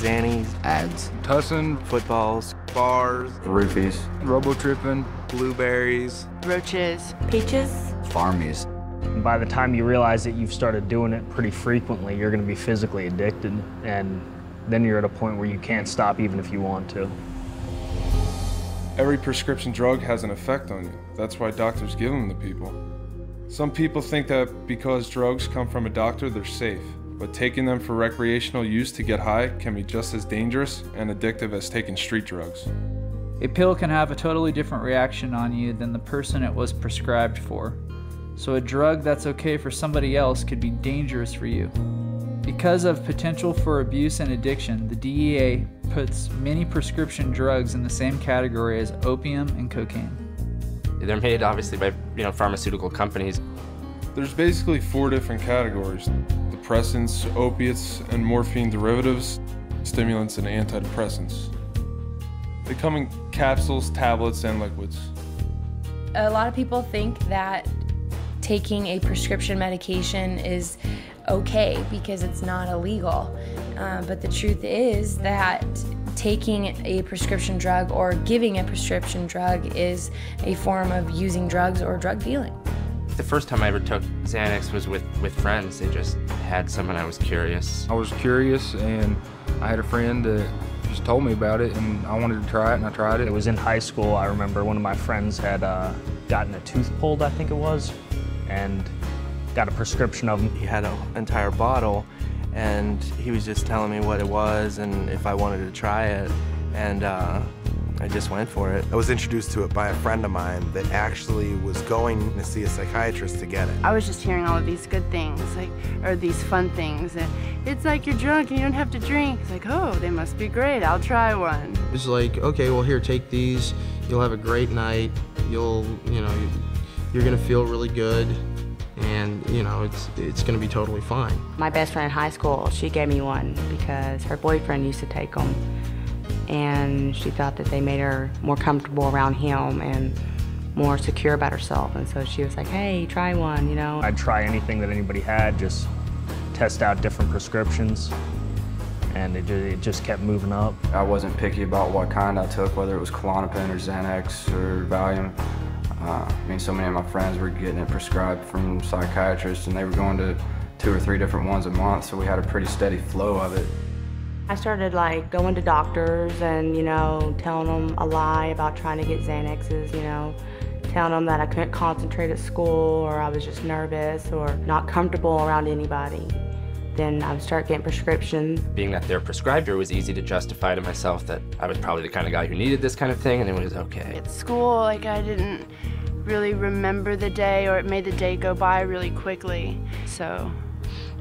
Zannies, ads, tussin, footballs, bars, roofies, robo-tripping, blueberries, roaches, peaches, farmies. And by the time you realize that you've started doing it pretty frequently, you're going to be physically addicted, and then you're at a point where you can't stop even if you want to. Every prescription drug has an effect on you. That's why doctors give them to people. Some people think that because drugs come from a doctor, they're safe. But taking them for recreational use to get high can be just as dangerous and addictive as taking street drugs. A pill can have a totally different reaction on you than the person it was prescribed for. So a drug that's okay for somebody else could be dangerous for you. Because of potential for abuse and addiction, the DEA puts many prescription drugs in the same category as opium and cocaine. They're made obviously by pharmaceutical companies. There's basically 4 different categories: depressants, opiates, and morphine derivatives, stimulants, and antidepressants. They come in capsules, tablets, and liquids. A lot of people think that taking a prescription medication is okay because it's not illegal. But the truth is that taking a prescription drug or giving a prescription drug is a form of using drugs or drug dealing. The first time I ever took Xanax was with friends. They just had some and I was curious. I was curious, and I had a friend that just told me about it, and I wanted to try it, and I tried it. It was in high school. I remember one of my friends had gotten a tooth pulled, I think it was, and got a prescription of them. He had an entire bottle, and he was just telling me what it was and if I wanted to try it, and I just went for it. I was introduced to it by a friend of mine that actually was going to see a psychiatrist to get it. I was just hearing all of these good things, or these fun things. And it's like you're drunk and you don't have to drink. It's like, oh, they must be great. I'll try one. It's like, okay, well, here, take these. You'll have a great night. You're gonna feel really good. And, it's gonna be totally fine. My best friend in high school, she gave me one because her boyfriend used to take them. And she thought that they made her more comfortable around him and more secure about herself. And so she was like, hey, try one, I'd try anything that anybody had, just test out different prescriptions, and it just kept moving up. I wasn't picky about what kind I took, whether it was Klonopin or Xanax or Valium. So many of my friends were getting it prescribed from psychiatrists, and they were going to 2 or 3 different ones a month, so we had a pretty steady flow of it. I started going to doctors and, telling them a lie about trying to get Xanaxes, telling them that I couldn't concentrate at school, or I was just nervous or not comfortable around anybody. Then I would start getting prescriptions. Being that they're prescribed, it was easy to justify to myself that I was probably the kind of guy who needed this kind of thing, and it was okay. At school, I didn't really remember the day, or it made the day go by really quickly. So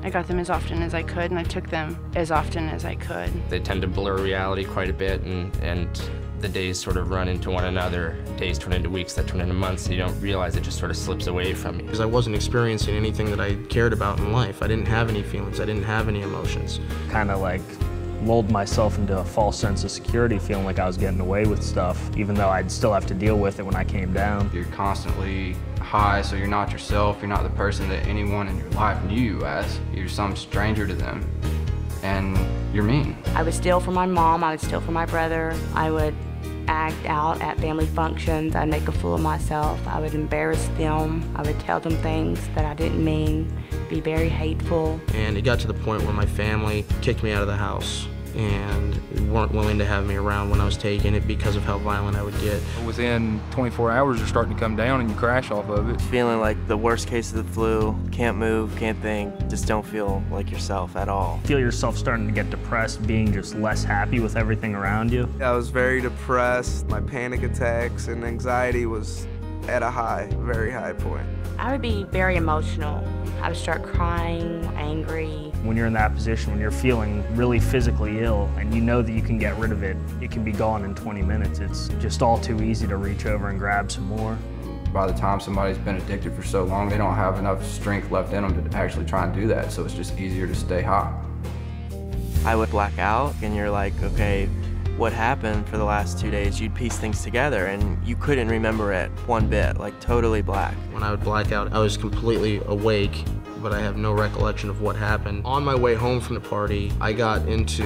I got them as often as I could, and I took them as often as I could. They tend to blur reality quite a bit, and the days sort of run into one another. Days turn into weeks, that turn into months, and you don't realize it just sort of slips away from you. Because I wasn't experiencing anything that I cared about in life. I didn't have any feelings. I didn't have any emotions. Kind of lulled myself into a false sense of security, feeling like I was getting away with stuff, even though I'd still have to deal with it when I came down. You're constantly high, so you're not yourself. You're not the person that anyone in your life knew you as. You're some stranger to them, and you're mean. I would steal from my mom. I would steal from my brother. I would act out at family functions. I'd make a fool of myself. I would embarrass them. I would tell them things that I didn't mean, be very hateful. And it got to the point where my family kicked me out of the house and weren't willing to have me around when I was taking it because of how violent I would get. Within 24 hours, you're starting to come down and you crash off of it. Feeling like the worst case of the flu, can't move, can't think, just don't feel like yourself at all. Feel yourself starting to get depressed, being just less happy with everything around you. I was very depressed. My panic attacks and anxiety was at a very high point. I would be very emotional. I would start crying, angry. When you're in that position, when you're feeling really physically ill and you know that you can get rid of it, it can be gone in 20 minutes. It's just all too easy to reach over and grab some more. By the time somebody's been addicted for so long, they don't have enough strength left in them to actually try and do that, so it's just easier to stay high. I would black out, and you're like, okay, what happened for the last 2 days? You'd piece things together, and you couldn't remember it one bit, totally black. When I would black out, I was completely awake, but I have no recollection of what happened. On my way home from the party, I got into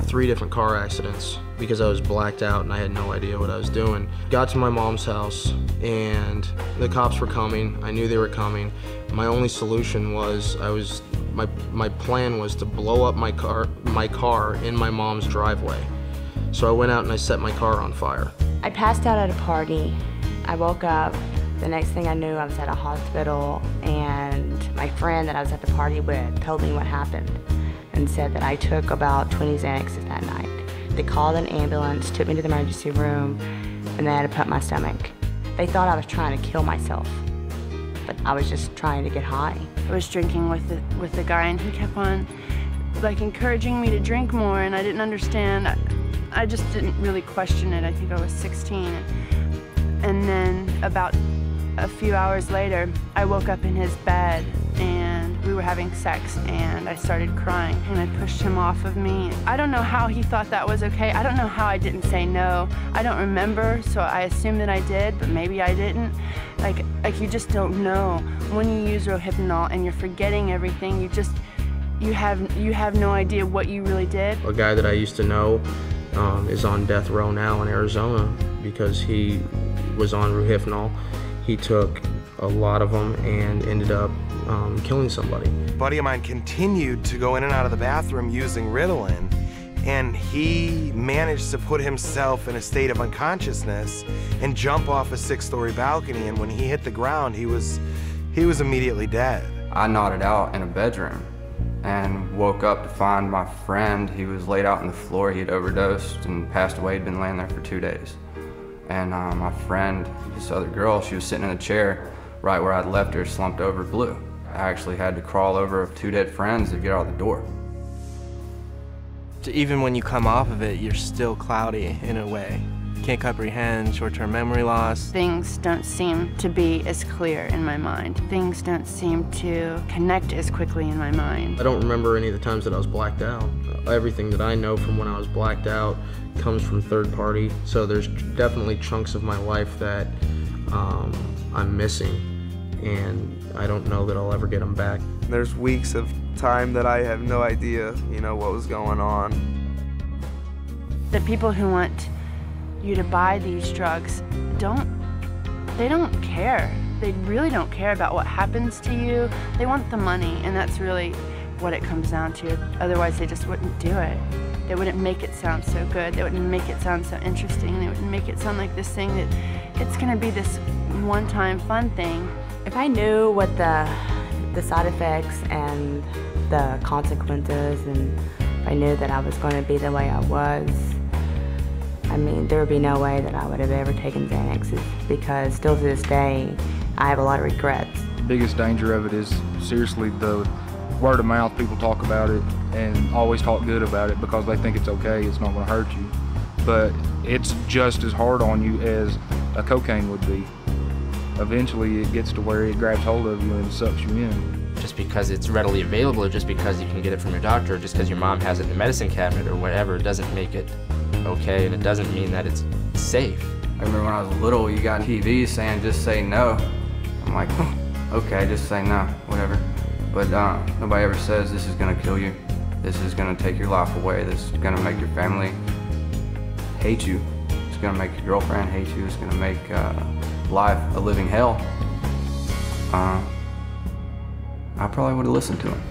3 different car accidents because I was blacked out and I had no idea what I was doing. Got to my mom's house and the cops were coming. I knew they were coming. My only solution was my plan was to blow up my car in my mom's driveway. So I went out and I set my car on fire. I passed out at a party. I woke up. The next thing I knew, I was at a hospital, and my friend that I was at the party with told me what happened and said that I took about 20 Xanaxes that night. They called an ambulance, took me to the emergency room, and they had to pump my stomach. They thought I was trying to kill myself, but I was just trying to get high. I was drinking with the guy, and he kept on like encouraging me to drink more, and I didn't understand. I just didn't really question it. I think I was 16. And then about a few hours later, I woke up in his bed and we were having sex and I started crying and I pushed him off of me. I don't know how he thought that was okay. I don't know how I didn't say no. I don't remember, so I assume that I did, but maybe I didn't. Like you just don't know. When you use Rohypnol and you're forgetting everything, you have no idea what you really did. A guy that I used to know is on death row now in Arizona because he was on Rohypnol. He took a lot of them and ended up killing somebody. A buddy of mine continued to go in and out of the bathroom using Ritalin, and he managed to put himself in a state of unconsciousness and jump off a 6-story balcony, and when he hit the ground, he was immediately dead. I nodded out in a bedroom and woke up to find my friend. He was laid out on the floor. He had overdosed and passed away. He'd been laying there for 2 days. And my friend, this other girl, she was sitting in a chair right where I'd left her, slumped over, blue. I actually had to crawl over 2 dead friends to get out the door. Even when you come off of it, you're still cloudy in a way. You can't comprehend, short-term memory loss. Things don't seem to be as clear in my mind. Things don't seem to connect as quickly in my mind. I don't remember any of the times that I was blacked out. Everything that I know from when I was blacked out comes from third party, so there's definitely chunks of my life that I'm missing, and I don't know that I'll ever get them back. There's weeks of time that I have no idea, what was going on. The people who want you to buy these drugs don't care. They really don't care about what happens to you. They want the money, and that's really what it comes down to. Otherwise, they just wouldn't do it. They wouldn't make it sound so good. They wouldn't make it sound so interesting. They wouldn't make it sound like this thing that it's gonna be this one-time fun thing. If I knew what the side effects and the consequences, and if I knew that I was going to be the way I was, I mean, there would be no way that I would have ever taken Xanaxes, because still to this day, I have a lot of regrets. The biggest danger of it is seriously the word of mouth. People talk about it and always talk good about it because they think it's okay, it's not going to hurt you. But it's just as hard on you as a cocaine would be. Eventually it gets to where it grabs hold of you and sucks you in. Just because it's readily available, or just because you can get it from your doctor, or just because your mom has it in the medicine cabinet or whatever, doesn't make it okay, and it doesn't mean that it's safe. I remember when I was little, you got TV saying just say no. I'm like, okay, just say no, whatever. But nobody ever says this is gonna kill you. This is gonna take your life away. This is gonna make your family hate you. It's gonna make your girlfriend hate you. It's gonna make life a living hell. I probably would have listened to him.